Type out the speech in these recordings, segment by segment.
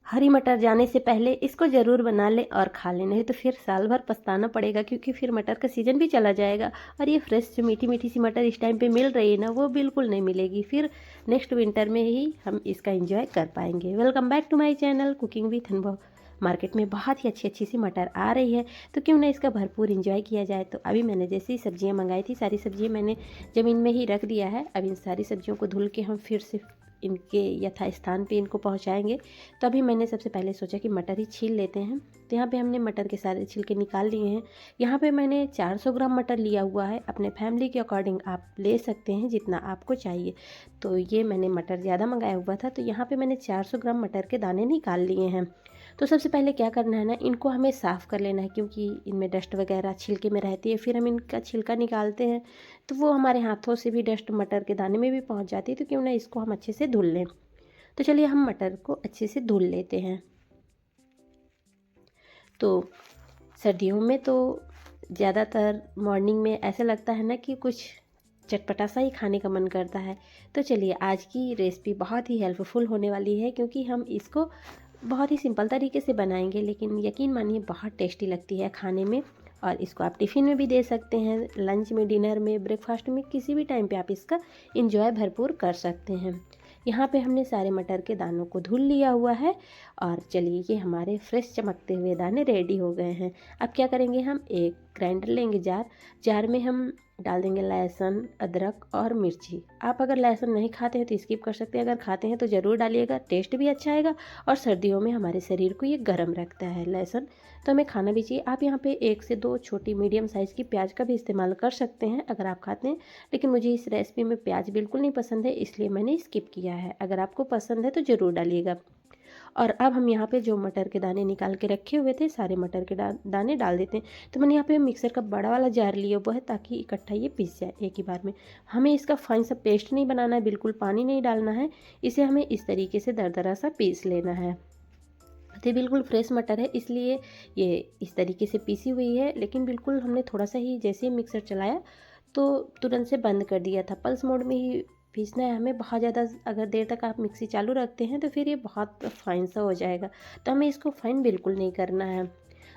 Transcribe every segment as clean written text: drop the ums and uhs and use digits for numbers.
हरी मटर जाने से पहले इसको ज़रूर बना लें और खा लें, नहीं तो फिर साल भर पछताना पड़ेगा, क्योंकि फिर मटर का सीज़न भी चला जाएगा और ये फ्रेश जो मीठी मीठी सी मटर इस टाइम पे मिल रही है ना, वो बिल्कुल नहीं मिलेगी। फिर नेक्स्ट विंटर में ही हम इसका एंजॉय कर पाएंगे। Welcome back to my channel cooking with Anubhav. Market में बहुत ही अच्छी अच्छी सी मटर आ रही है, तो क्यों ना इसका भरपूर एंजॉय किया जाए। तो अभी मैंने जैसे ही सब्जियां मंगाई थी, सारी सब्जियां मैंने ज़मीन में ही रख दिया है। अब इन सारी सब्जियों को धुल के हम फिर से इनके यथास्थान पे इनको पहुंचाएंगे। तो अभी मैंने सबसे पहले सोचा कि मटर ही छील लेते हैं। तो यहाँ पे हमने मटर के सारे छिलके निकाल लिए हैं। यहाँ पे मैंने 400 ग्राम मटर लिया हुआ है। अपने फैमिली के अकॉर्डिंग आप ले सकते हैं जितना आपको चाहिए। तो ये मैंने मटर ज़्यादा मंगाया हुआ था, तो यहाँ पे मैंने 400 ग्राम मटर के दाने निकाल लिए हैं। तो सबसे पहले क्या करना है ना, इनको हमें साफ़ कर लेना है, क्योंकि इनमें डस्ट वगैरह छिलके में रहती है। फिर हम इनका छिलका निकालते हैं तो वो हमारे हाथों से भी डस्ट मटर के दाने में भी पहुंच जाती है। तो क्यों ना इसको हम अच्छे से धुल लें। तो चलिए हम मटर को अच्छे से धुल लेते हैं। तो सर्दियों में तो ज़्यादातर मॉर्निंग में ऐसा लगता है ना कि कुछ चटपटा सा ही खाने का मन करता है। तो चलिए आज की रेसिपी बहुत ही हेल्पफुल होने वाली है, क्योंकि हम इसको बहुत ही सिंपल तरीके से बनाएंगे, लेकिन यकीन मानिए बहुत टेस्टी लगती है खाने में। और इसको आप टिफ़िन में भी दे सकते हैं, लंच में, डिनर में, ब्रेकफास्ट में, किसी भी टाइम पे आप इसका इंजॉय भरपूर कर सकते हैं। यहाँ पे हमने सारे मटर के दानों को धुल लिया हुआ है। और चलिए ये हमारे फ्रेश चमकते हुए दाने रेडी हो गए हैं। अब क्या करेंगे, हम एक ग्राइंडर लेंगे, जार में हम डाल देंगे लहसुन, अदरक और मिर्ची। आप अगर लहसुन नहीं खाते हैं तो स्किप कर सकते हैं, अगर खाते हैं तो ज़रूर डालिएगा, टेस्ट भी अच्छा आएगा। और सर्दियों में हमारे शरीर को ये गर्म रखता है लहसुन, तो हमें खाना भी चाहिए। आप यहाँ पे 1 से 2 छोटी मीडियम साइज़ की प्याज का भी इस्तेमाल कर सकते हैं अगर आप खाते हैं, लेकिन मुझे इस रेसिपी में प्याज बिल्कुल नहीं पसंद है, इसलिए मैंने स्किप किया है। अगर आपको पसंद है तो ज़रूर डालिएगा। और अब हम यहाँ पे जो मटर के दाने निकाल के रखे हुए थे, सारे मटर के दाने डाल देते हैं। तो मैंने यहाँ पे मिक्सर का बड़ा वाला जार लिया हुआ है, ताकि इकट्ठा ये पीस जाए एक ही बार में। हमें इसका फाइन सा पेस्ट नहीं बनाना है, बिल्कुल पानी नहीं डालना है। इसे हमें इस तरीके से दरदरा सा पीस लेना है। तो बिल्कुल फ्रेश मटर है, इसलिए ये इस तरीके से पीसी हुई है। लेकिन बिल्कुल हमने थोड़ा सा ही जैसे ही मिक्सर चलाया तो तुरंत से बंद कर दिया था। पल्स मोड में ही पीसना है हमें। बहुत ज़्यादा अगर देर तक आप मिक्सी चालू रखते हैं तो फिर ये बहुत फाइन सा हो जाएगा, तो हमें इसको फाइन बिल्कुल नहीं करना है।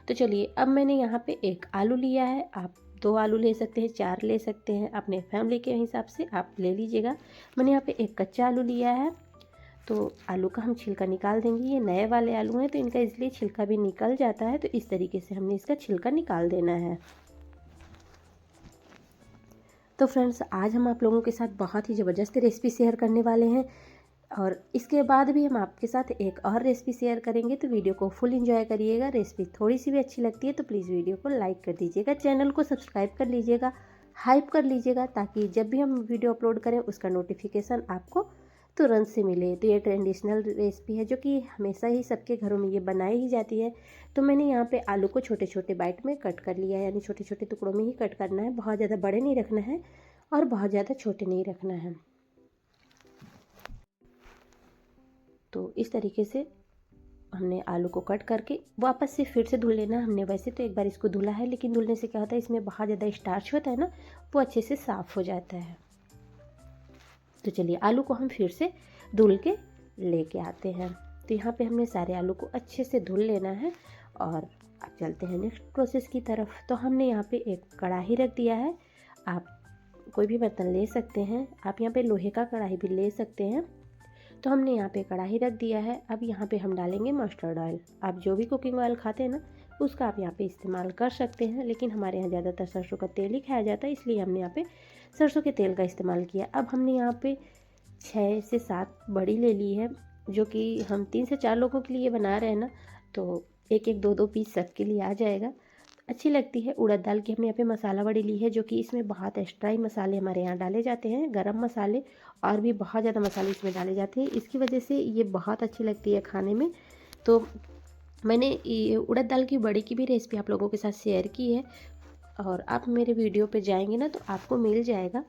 तो चलिए अब मैंने यहाँ पे 1 आलू लिया है। आप 2 आलू ले सकते हैं, 4 ले सकते हैं, अपने फैमिली के हिसाब से आप ले लीजिएगा। मैंने यहाँ पे 1 कच्चा आलू लिया है। तो आलू का हम छिलका निकाल देंगे। ये नए वाले आलू हैं तो इनका इसलिए छिलका भी निकल जाता है, तो इस तरीके से हमने इसका छिलका निकाल देना है। तो फ्रेंड्स आज हम आप लोगों के साथ बहुत ही ज़बरदस्त रेसिपी शेयर करने वाले हैं, और इसके बाद भी हम आपके साथ एक और रेसिपी शेयर करेंगे। तो वीडियो को फुल एंजॉय करिएगा। रेसिपी थोड़ी सी भी अच्छी लगती है तो प्लीज़ वीडियो को लाइक कर दीजिएगा, चैनल को सब्सक्राइब कर लीजिएगा, हाइप कर लीजिएगा, ताकि जब भी हम वीडियो अपलोड करें उसका नोटिफिकेशन आपको तुरंत से मिले। तो ये ट्रेडिशनल रेसिपी है जो कि हमेशा ही सबके घरों में ये बनाई ही जाती है। तो मैंने यहाँ पे आलू को छोटे छोटे बाइट में कट कर लिया है, यानी छोटे छोटे टुकड़ों में ही कट करना है। बहुत ज़्यादा बड़े नहीं रखना है और बहुत ज़्यादा छोटे नहीं रखना है। तो इस तरीके से हमने आलू को कट करके वापस से फिर से धुल लेना। हमने वैसे तो एक बार इसको धुला है, लेकिन धुलने से क्या होता है, इसमें बहुत ज़्यादा स्टार्च होता है ना, वो अच्छे से साफ़ हो जाता है। तो चलिए आलू को हम फिर से धुल के लेके आते हैं। तो यहाँ पे हमने सारे आलू को अच्छे से धुल लेना है। और अब चलते हैं नेक्स्ट प्रोसेस की तरफ। तो हमने यहाँ पे एक कढ़ाई रख दिया है। आप कोई भी बर्तन ले सकते हैं, आप यहाँ पे लोहे का कढ़ाई भी ले सकते हैं। तो हमने यहाँ पे कढ़ाई रख दिया है। अब यहाँ पे हम डालेंगे मस्टर्ड ऑयल। आप जो भी कुकिंग ऑयल खाते हैं ना, उसका आप यहाँ पे इस्तेमाल कर सकते हैं, लेकिन हमारे यहाँ ज़्यादातर सरसों का तेल ही खाया जाता है, इसलिए हमने यहाँ पे सरसों के तेल का इस्तेमाल किया। अब हमने यहाँ पे 6 से 7 बड़ी ले ली है, जो कि हम 3 से 4 लोगों के लिए बना रहे हैं ना, तो 1-1, 2-2 पीस सबके लिए आ जाएगा, अच्छी लगती है। उड़द दाल की हमने यहाँ पे मसाला बड़ी ली है, जो कि इसमें बहुत एक्स्ट्रा ही मसाले हमारे यहाँ डाले जाते हैं, गरम मसाले और भी बहुत ज़्यादा मसाले इसमें डाले जाते हैं। इसकी वजह से ये बहुत अच्छी लगती है खाने में। तो मैंने ये उड़द दाल की बड़ी की भी रेसिपी आप लोगों के साथ शेयर की है, और आप मेरे वीडियो पे जाएंगे ना तो आपको मिल जाएगा।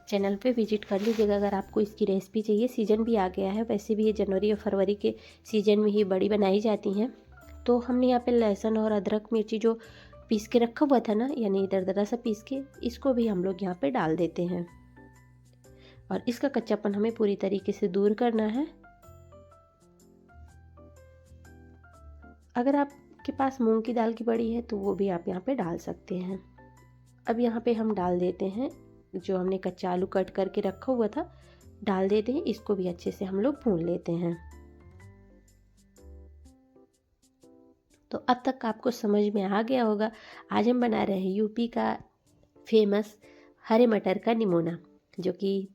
चैनल पे विजिट कर लीजिएगा अगर आपको इसकी रेसिपी चाहिए। सीज़न भी आ गया है, वैसे भी ये जनवरी और फरवरी के सीज़न में ही बड़ी बनाई जाती हैं। तो हमने यहाँ पे लहसुन और अदरक मिर्ची जो पीस के रखा हुआ था ना, यानी दरदरा सा पीस के, इसको भी हम लोग यहाँ पे डाल देते हैं। और इसका कच्चापन हमें पूरी तरीके से दूर करना है। अगर आपके पास मूंग की दाल की बड़ी है तो वो भी आप यहाँ पे डाल सकते हैं। अब यहाँ पे हम डाल देते हैं जो हमने कच्चा आलू कट करके रखा हुआ था, डाल देते हैं। इसको भी अच्छे से हम लोग भून लेते हैं। तो अब तक आपको समझ में आ गया होगा, आज हम बना रहे हैं यूपी का फेमस हरे मटर का निमोना, जो कि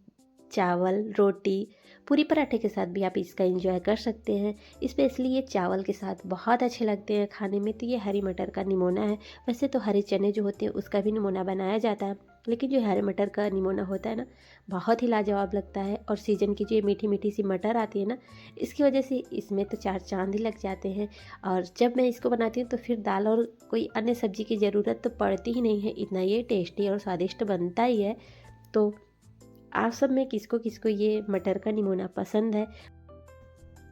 चावल, रोटी, पूरी पराठे के साथ भी आप इसका एंजॉय कर सकते हैं। स्पेशली ये चावल के साथ बहुत अच्छे लगते हैं खाने में। तो ये हरी मटर का निमोना है। वैसे तो हरे चने जो होते हैं उसका भी निमोना बनाया जाता है, लेकिन जो हरे मटर का निमोना होता है ना, बहुत ही लाजवाब लगता है। और सीजन की जो ये मीठी मीठी सी मटर आती है ना, इसकी वजह से इसमें तो चार चांद ही लग जाते हैं। और जब मैं इसको बनाती हूँ तो फिर दाल और कोई अन्य सब्जी की ज़रूरत तो पड़ती ही नहीं है, इतना ये टेस्टी और स्वादिष्ट बनता ही है। तो आप सब में किसको किसको ये मटर का निमोना पसंद है,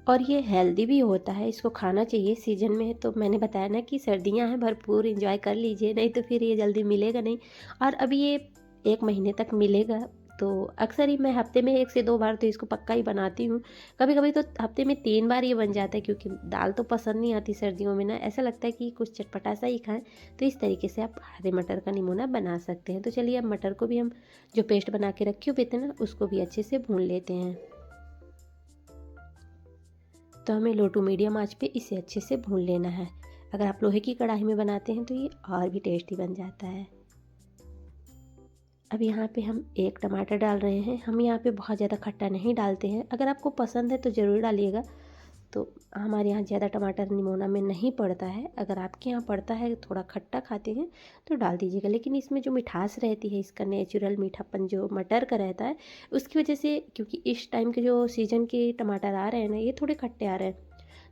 और ये हेल्दी भी होता है, इसको खाना चाहिए सीजन में। तो मैंने बताया ना कि सर्दियां हैं, भरपूर एंजॉय कर लीजिए, नहीं तो फिर ये जल्दी मिलेगा नहीं। और अभी ये 1 महीने तक मिलेगा। तो अक्सर ही मैं हफ्ते में 1 से 2 बार तो इसको पक्का ही बनाती हूँ। कभी कभी तो हफ्ते में 3 बार ये बन जाता है, क्योंकि दाल तो पसंद नहीं आती सर्दियों में ना, ऐसा लगता है कि कुछ चटपटा सा ही खाएं। तो इस तरीके से आप हरे मटर का निमोना बना सकते हैं। तो चलिए अब मटर को भी हम जो पेस्ट बना के रखे हुए थे ना, उसको भी अच्छे से भून लेते हैं। तो हमें लो टू मीडियम आंच पे इसे अच्छे से भून लेना है। अगर आप लोहे की कढ़ाई में बनाते हैं तो ये और भी टेस्टी बन जाता है। अब यहाँ पे हम 1 टमाटर डाल रहे हैं। हम यहाँ पे बहुत ज़्यादा खट्टा नहीं डालते हैं, अगर आपको पसंद है तो ज़रूर डालिएगा। तो हमारे यहाँ ज़्यादा टमाटर निमोना में नहीं पड़ता है। अगर आपके यहाँ पड़ता है, थोड़ा खट्टा खाते हैं तो डाल दीजिएगा। लेकिन इसमें जो मिठास रहती है, इसका नेचुरल मीठापन जो मटर का रहता है, उसकी वजह से, क्योंकि इस टाइम के जो सीज़न के टमाटर आ रहे हैं ना, ये थोड़े खट्टे आ रहे हैं,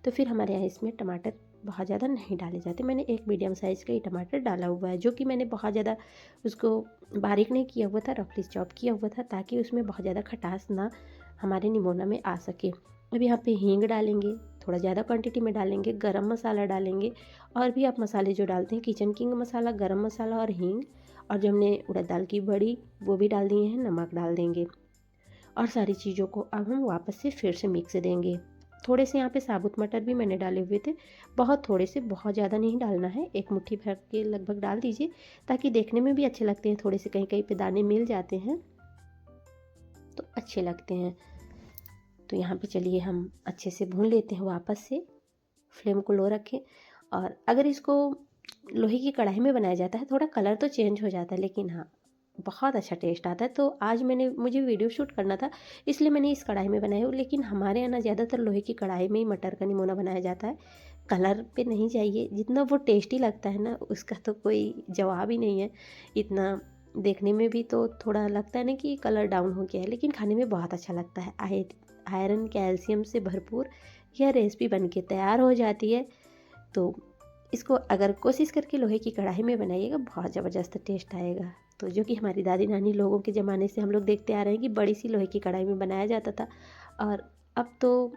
तो फिर हमारे यहाँ इसमें टमाटर बहुत ज़्यादा नहीं डाले जाते। मैंने एक मीडियम साइज़ का ही टमाटर डाला हुआ है, जो कि मैंने बहुत ज़्यादा उसको बारीक नहीं किया हुआ था, रफली चॉप किया हुआ था, ताकि उसमें बहुत ज़्यादा खटास ना हमारे निमोना में आ सके। अब यहाँ पे हींग डालेंगे, थोड़ा ज़्यादा क्वांटिटी में डालेंगे। गरम मसाला डालेंगे, और भी आप मसाले जो डालते हैं, किचन किंग मसाला, गरम मसाला और हींग। और जो हमने उड़द दाल की बड़ी वो भी डाल दिए हैं, नमक डाल देंगे। और सारी चीज़ों को अब हम वापस से फिर से मिक्स देंगे। थोड़े से यहाँ पे साबुत मटर भी मैंने डाले हुए थे, बहुत थोड़े से, बहुत ज़्यादा नहीं डालना है। 1 मुट्ठी भर के लगभग डाल दीजिए, ताकि देखने में भी अच्छे लगते हैं। थोड़े से कहीं कहीं पे दाने मिल जाते हैं तो अच्छे लगते हैं। तो यहाँ पे चलिए हम अच्छे से भून लेते हैं वापस से। फ्लेम को लो रखें। और अगर इसको लोहे की कढ़ाई में बनाया जाता है, थोड़ा कलर तो चेंज हो जाता है, लेकिन हाँ, बहुत अच्छा टेस्ट आता है। तो आज मुझे वीडियो शूट करना था, इसलिए मैंने इस कढ़ाई में बनाया। लेकिन हमारे यहाँ ना ज़्यादातर लोहे की कढ़ाई में ही मटर का निमोना बनाया जाता है। कलर पे नहीं चाहिए, जितना वो टेस्टी लगता है ना, उसका तो कोई जवाब ही नहीं है। इतना देखने में भी तो थोड़ा लगता है ना कि कलर डाउन हो गया है, लेकिन खाने में बहुत अच्छा लगता है। आयरन, कैल्शियम से भरपूर यह रेसिपी बन के तैयार हो जाती है। तो इसको अगर कोशिश करके लोहे की कढ़ाई में बनाइएगा, बहुत ज़बरदस्त टेस्ट आएगा। तो जो कि हमारी दादी नानी लोगों के ज़माने से हम लोग देखते आ रहे हैं कि बड़ी सी लोहे की कढ़ाई में बनाया जाता था। और अब तो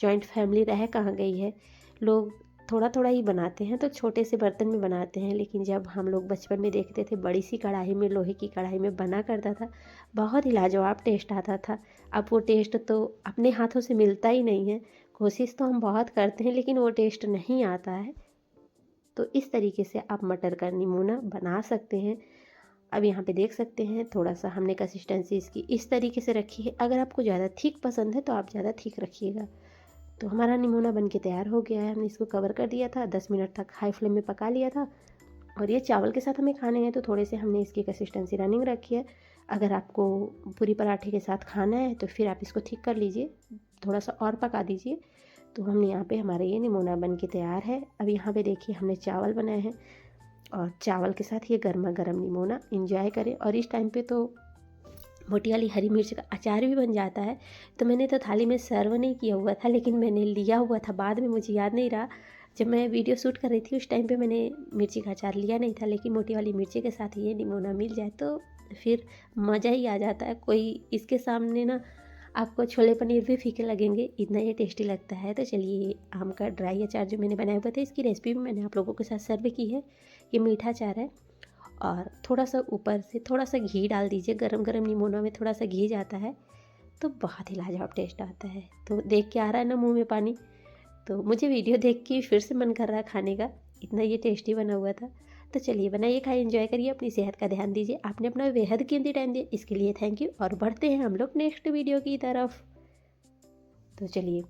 जॉइंट फैमिली रह कहाँ गई है, लोग थोड़ा थोड़ा ही बनाते हैं, तो छोटे से बर्तन में बनाते हैं। लेकिन जब हम लोग बचपन में देखते थे, बड़ी सी कढ़ाई में, लोहे की कढ़ाई में बना करता था, बहुत ही लाजवाब टेस्ट आता था। अब वो टेस्ट तो अपने हाथों से मिलता ही नहीं है। कोशिश तो हम बहुत करते हैं, लेकिन वो टेस्ट नहीं आता है। तो इस तरीके से आप मटर का निमोना बना सकते हैं। अब यहाँ पे देख सकते हैं, थोड़ा सा हमने कंसिस्टेंसी इसकी इस तरीके से रखी है। अगर आपको ज़्यादा थिक पसंद है तो आप ज़्यादा थिक रखिएगा। तो हमारा निमोना बन के तैयार हो गया है। हमने इसको कवर कर दिया था, 10 मिनट तक हाई फ्लेम में पका लिया था। और ये चावल के साथ हमें खाने हैं, तो थोड़े से हमने इसकी कंसिस्टेंसी रनिंग रखी है। अगर आपको पूरी पराठे के साथ खाना है तो फिर आप इसको थिक कर लीजिए, थोड़ा सा और पका दीजिए। तो हमने यहाँ पे हमारा ये निमोना बन के तैयार है। अब यहाँ पे देखिए, हमने चावल बनाए हैं, और चावल के साथ ये गर्मा गर्म निमोना इंजॉय करें। और इस टाइम पे तो मोटी वाली हरी मिर्च का अचार भी बन जाता है। तो मैंने तो थाली में सर्व नहीं किया हुआ था, लेकिन मैंने लिया हुआ था, बाद में मुझे याद नहीं रहा। जब मैं वीडियो शूट कर रही थी उस टाइम पे मैंने मिर्ची का अचार लिया नहीं था। लेकिन मोटी वाली मिर्ची के साथ ये निमोना मिल जाए तो फिर मज़ा ही आ जाता है। कोई इसके सामने ना आपको छोले पनीर भी फीके लगेंगे, इतना ये टेस्टी लगता है। तो चलिए, आम का ड्राई अचार जो मैंने बनाया हुआ था, इसकी रेसिपी भी मैंने आप लोगों के साथ सर्व की है। ये मीठा अचार है, और थोड़ा सा ऊपर से थोड़ा सा घी डाल दीजिए। गरम गरम निमोना में थोड़ा सा घी जाता है तो बहुत ही लाजवाब टेस्ट आता है। तो देख के आ रहा है ना मुंह में पानी। तो मुझे वीडियो देख के फिर से मन कर रहा है खाने का, इतना ये टेस्टी बना हुआ था। तो चलिए बनाइए, खाइए, एंजॉय करिए, अपनी सेहत का ध्यान दीजिए। आपने अपना बेहद कीमती टाइम दिया, इसके लिए थैंक यू। और बढ़ते हैं हम लोग नेक्स्ट वीडियो की तरफ। तो चलिए,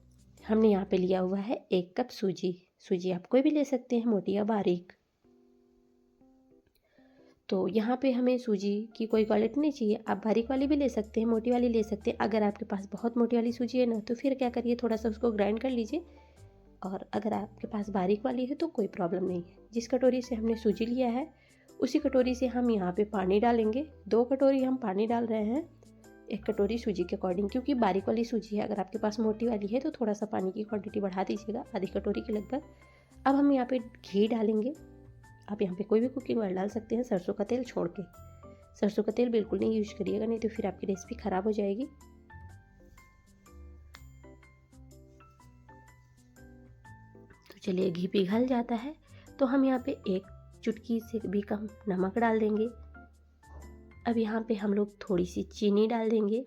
हमने यहाँ पे लिया हुआ है 1 कप सूजी। सूजी आप कोई भी ले सकते हैं, मोटी या बारीक। तो यहाँ पे हमें सूजी की कोई क्वालिटी नहीं चाहिए, आप बारीक वाली भी ले सकते हैं, मोटी वाली ले सकते हैं। अगर आपके पास बहुत मोटी वाली सूजी है ना, तो फिर क्या करिए, थोड़ा सा उसको ग्राइंड कर लीजिए। और अगर आपके पास बारीक वाली है तो कोई प्रॉब्लम नहीं है। जिस कटोरी से हमने सूजी लिया है, उसी कटोरी से हम यहाँ पे पानी डालेंगे। 2 कटोरी हम पानी डाल रहे हैं 1 कटोरी सूजी के अकॉर्डिंग, क्योंकि बारीक वाली सूजी है। अगर आपके पास मोटी वाली है तो थोड़ा सा पानी की क्वांटिटी बढ़ा दीजिएगा, आधी कटोरी के लगभग। अब हम यहाँ पे घी डालेंगे। आप यहाँ पे कोई भी कुकिंग ऑयल डाल सकते हैं, सरसों का तेल छोड़ के। सरसों का तेल बिल्कुल नहीं यूज करिएगा, नहीं तो फिर आपकी रेसिपी ख़राब हो जाएगी। तो चलिए, घी पिघल जाता है तो हम यहाँ पे 1 चुटकी से भी कम नमक डाल देंगे। अब यहाँ पे हम लोग थोड़ी सी चीनी डाल देंगे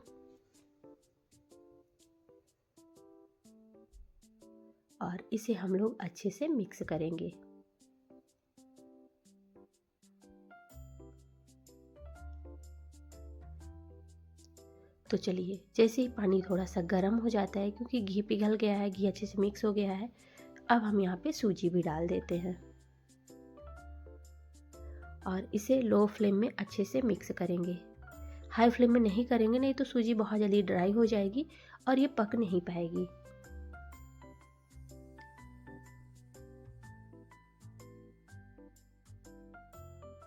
और इसे हम लोग अच्छे से मिक्स करेंगे। तो चलिए, जैसे ही पानी थोड़ा सा गर्म हो जाता है, क्योंकि घी पिघल गया है, घी अच्छे से मिक्स हो गया है, अब हम यहाँ पे सूजी भी डाल देते हैं और इसे लो फ्लेम में अच्छे से मिक्स करेंगे। हाई फ्लेम में नहीं करेंगे, नहीं तो सूजी बहुत जल्दी ड्राई हो जाएगी और ये पक नहीं पाएगी।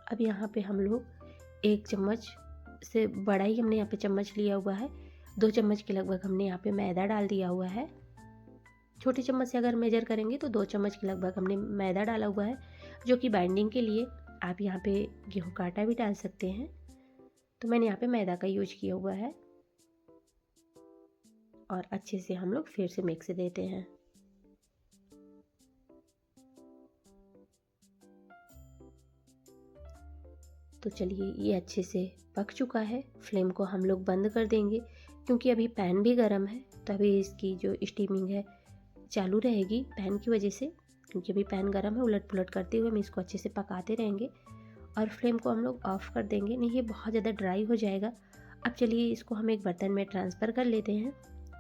अब यहाँ पे हम लोग 1 चम्मच से बड़ा ही हमने यहाँ पे चम्मच लिया हुआ है, 2 चम्मच के लगभग हमने यहाँ पे मैदा डाल दिया हुआ है। छोटी चम्मच से अगर मेजर करेंगे तो 2 चम्मच के लगभग हमने मैदा डाला हुआ है, जो कि बाइंडिंग के लिए। आप यहाँ पे गेहूं का आटा भी डाल सकते हैं, तो मैंने यहाँ पे मैदा का यूज किया हुआ है। और अच्छे से हम लोग फिर से मिक्स देते हैं। तो चलिए, ये अच्छे से पक चुका है। फ्लेम को हम लोग बंद कर देंगे, क्योंकि अभी पैन भी गर्म है, तो अभी इसकी जो स्टीमिंग है चालू रहेगी पैन की वजह से। क्योंकि अभी पैन गर्म है, उलट पुलट करते हुए हम इसको अच्छे से पकाते रहेंगे। और फ्लेम को हम लोग ऑफ कर देंगे, नहीं ये बहुत ज़्यादा ड्राई हो जाएगा। अब चलिए, इसको हम एक बर्तन में ट्रांसफ़र कर लेते हैं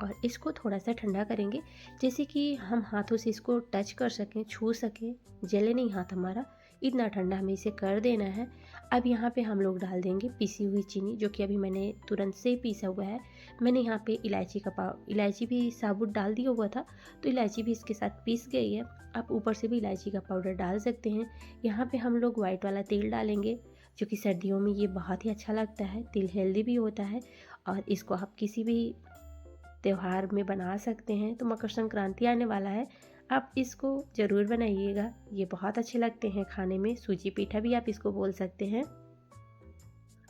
और इसको थोड़ा सा ठंडा करेंगे, जैसे कि हम हाथों से इसको टच कर सकें, छू सकें, जले नहीं हाथ हमारा, इतना ठंडा हमें इसे कर देना है। अब यहाँ पे हम लोग डाल देंगे पिसी हुई चीनी, जो कि अभी मैंने तुरंत से पीसा हुआ है। मैंने यहाँ पे इलायची भी साबुत डाल दिया हुआ था, तो इलायची भी इसके साथ पीस गई है। आप ऊपर से भी इलायची का पाउडर डाल सकते हैं। यहाँ पे हम लोग वाइट वाला तेल डालेंगे, जो कि सर्दियों में ये बहुत ही अच्छा लगता है। तिल हेल्दी भी होता है और इसको आप किसी भी त्यौहार में बना सकते हैं। तो मकर संक्रांति आने वाला है, आप इसको ज़रूर बनाइएगा, ये बहुत अच्छे लगते हैं खाने में। सूजी पीठा भी आप इसको बोल सकते हैं।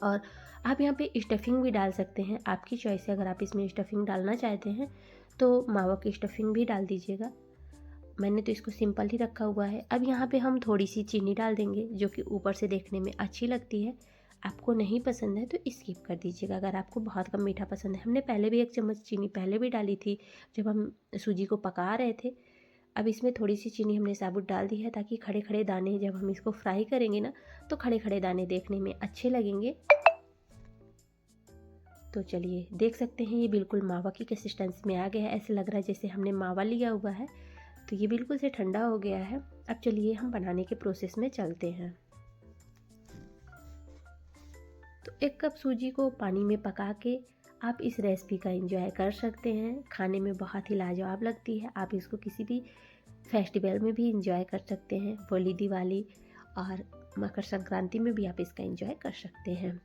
और आप यहाँ पे स्टफिंग भी डाल सकते हैं, आपकी चॉइस है। अगर आप इसमें स्टफिंग डालना चाहते हैं तो मावा की स्टफिंग भी डाल दीजिएगा। मैंने तो इसको सिंपल ही रखा हुआ है। अब यहाँ पे हम थोड़ी सी चीनी डाल देंगे, जो कि ऊपर से देखने में अच्छी लगती है। आपको नहीं पसंद है तो स्किप कर दीजिएगा। अगर आपको बहुत कम मीठा पसंद है, हमने पहले भी 1 चम्मच चीनी पहले भी डाली थी जब हम सूजी को पका रहे थे। अब इसमें थोड़ी सी चीनी हमने साबुत डाल दी है, ताकि खड़े खड़े दाने जब हम इसको फ्राई करेंगे ना, तो खड़े खड़े दाने देखने में अच्छे लगेंगे। तो चलिए, देख सकते हैं ये बिल्कुल मावा की कंसिस्टेंसी में आ गया है। ऐसे लग रहा है जैसे हमने मावा लिया हुआ है। तो ये बिल्कुल से ठंडा हो गया है। अब चलिए, हम बनाने के प्रोसेस में चलते हैं। तो 1 कप सूजी को पानी में पका के आप इस रेसिपी का एंजॉय कर सकते हैं। खाने में बहुत ही लाजवाब लगती है। आप इसको किसी भी फेस्टिवल में भी एंजॉय कर सकते हैं, होली, दिवाली और मकर संक्रांति में भी आप इसका एंजॉय कर सकते हैं।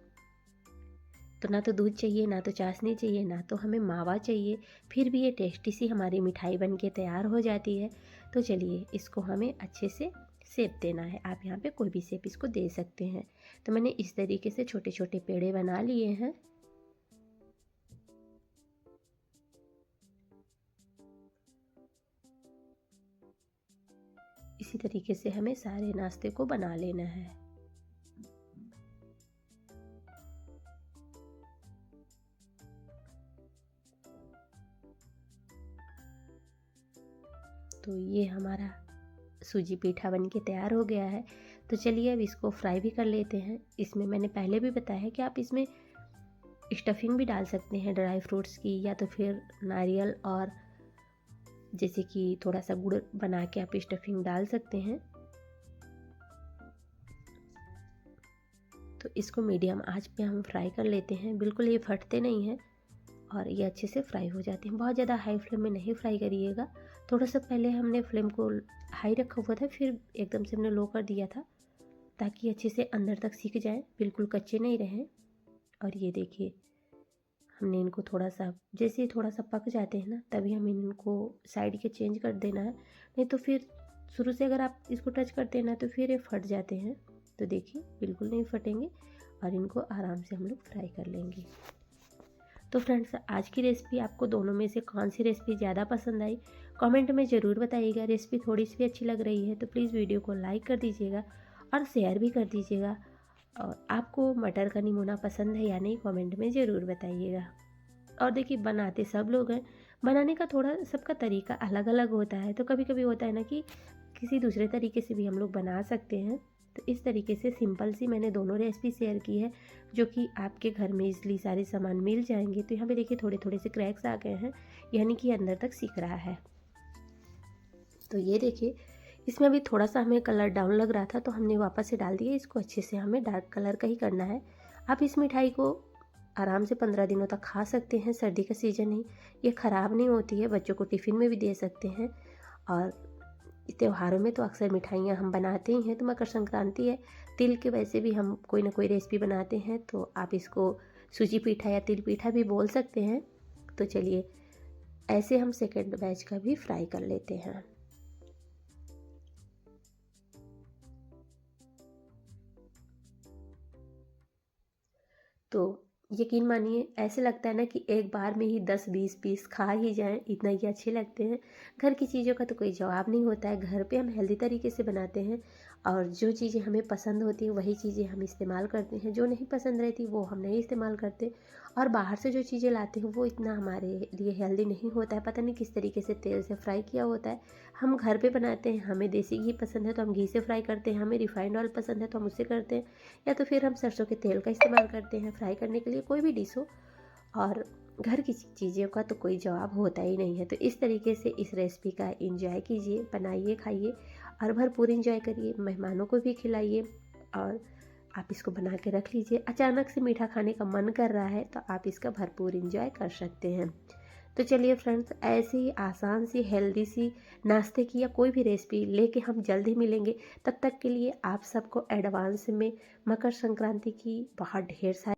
तो ना तो दूध चाहिए, ना तो चाशनी चाहिए, ना तो हमें मावा चाहिए, फिर भी ये टेस्टी सी हमारी मिठाई बन के तैयार हो जाती है। तो चलिए, इसको हमें अच्छे से शेप देना है। आप यहाँ पे कोई भी शेप इसको दे सकते हैं। तो मैंने इस तरीके से छोटे छोटे पेड़े बना लिए हैं। इसी तरीके से हमें सारे नाश्ते को बना लेना है। तो ये हमारा सूजी पेठा बन के तैयार हो गया है। तो चलिए अब इसको फ्राई भी कर लेते हैं। इसमें मैंने पहले भी बताया है कि आप इसमें स्टफिंग भी डाल सकते हैं ड्राई फ्रूट्स की, या तो फिर नारियल और जैसे कि थोड़ा सा गुड़ बना के आप स्टफिंग डाल सकते हैं। तो इसको मीडियम आंच पे हम फ्राई कर लेते हैं। बिल्कुल ये फटते नहीं हैं और ये अच्छे से फ्राई हो जाते हैं। बहुत ज़्यादा हाई फ्लेम में नहीं फ्राई करिएगा। थोड़ा सा पहले हमने फ्लेम को हाई रखा हुआ था, फिर एकदम से हमने लो कर दिया था ताकि अच्छे से अंदर तक सीख जाए, बिल्कुल कच्चे नहीं रहें। और ये देखिए हमने इनको थोड़ा सा, जैसे ही थोड़ा सा पक जाते हैं ना, तभी हमें इनको साइड के चेंज कर देना है, नहीं तो फिर शुरू से अगर आप इसको टच करते हैं ना तो फिर ये फट जाते हैं। तो देखिए बिल्कुल नहीं फटेंगे और इनको आराम से हम लोग फ्राई कर लेंगे। तो फ्रेंड्स, आज की रेसिपी आपको दोनों में से कौन सी रेसिपी ज़्यादा पसंद आई कमेंट में ज़रूर बताइएगा। रेसिपी थोड़ी सी भी अच्छी लग रही है तो प्लीज़ वीडियो को लाइक कर दीजिएगा और शेयर भी कर दीजिएगा। और आपको मटर का निमोना पसंद है या नहीं कमेंट में ज़रूर बताइएगा। और देखिए बनाते सब लोग हैं, बनाने का थोड़ा सबका तरीका अलग अलग होता है। तो कभी कभी होता है ना कि किसी दूसरे तरीके से भी हम लोग बना सकते हैं। तो इस तरीके से सिंपल सी मैंने दोनों रेसिपी शेयर की है, जो कि आपके घर में इजली सारे सामान मिल जाएंगे। तो यहाँ पे देखिए थोड़े थोड़े से क्रैक्स आ गए हैं, यानी कि अंदर तक सीख रहा है। तो ये देखिए इसमें अभी थोड़ा सा हमें कलर डाउन लग रहा था तो हमने वापस से डाल दिया। इसको अच्छे से हमें डार्क कलर का ही करना है। आप इस मिठाई को आराम से 15 दिनों तक खा सकते हैं। सर्दी का सीज़न ही, ये ख़राब नहीं होती है, बच्चों को टिफ़िन में भी दे सकते हैं। और त्योहारों में तो अक्सर मिठाइयाँ हम बनाते ही हैं। तो मकर संक्रांति है, तिल के वैसे भी हम कोई ना कोई रेसिपी बनाते हैं, तो आप इसको सूजी पीठा या तिल पीठा भी बोल सकते हैं। तो चलिए ऐसे हम सेकेंड बैच का भी फ्राई कर लेते हैं। तो यकीन मानिए ऐसे लगता है ना कि एक बार में ही 10-20 पीस खा ही जाएं, इतना ही अच्छे लगते हैं। घर की चीज़ों का तो कोई जवाब नहीं होता है। घर पे हम हेल्दी तरीके से बनाते हैं और जो चीज़ें हमें पसंद होती हैं वही चीज़ें हम इस्तेमाल करते हैं। जो नहीं पसंद रहती वो हम नहीं इस्तेमाल करते। और बाहर से जो चीज़ें लाते हैं वो इतना हमारे लिए हेल्दी नहीं होता है। पता नहीं किस तरीके से तेल से फ्राई किया होता है। हम घर पे बनाते हैं, हमें देसी घी पसंद है तो हम घी से फ्राई करते हैं, हमें रिफाइंड ऑयल पसंद है तो हम उससे करते हैं, या तो फिर हम सरसों के तेल का इस्तेमाल करते हैं फ्राई करने के लिए, कोई भी डिश हो। और घर की चीज़ों का तो कोई जवाब होता ही नहीं है। तो इस तरीके से इस रेसिपी का एंजॉय कीजिए, बनाइए, खाइए और भरपूर एंजॉय करिए, मेहमानों को भी खिलाइए। और आप इसको बना के रख लीजिए। अचानक से मीठा खाने का मन कर रहा है तो आप इसका भरपूर एंजॉय कर सकते हैं। तो चलिए फ्रेंड्स, ऐसी ही आसान सी हेल्दी सी नाश्ते की या कोई भी रेसिपी लेके हम जल्द ही मिलेंगे। तब तक के लिए आप सबको एडवांस में मकर संक्रांति की बहुत ढेर सारी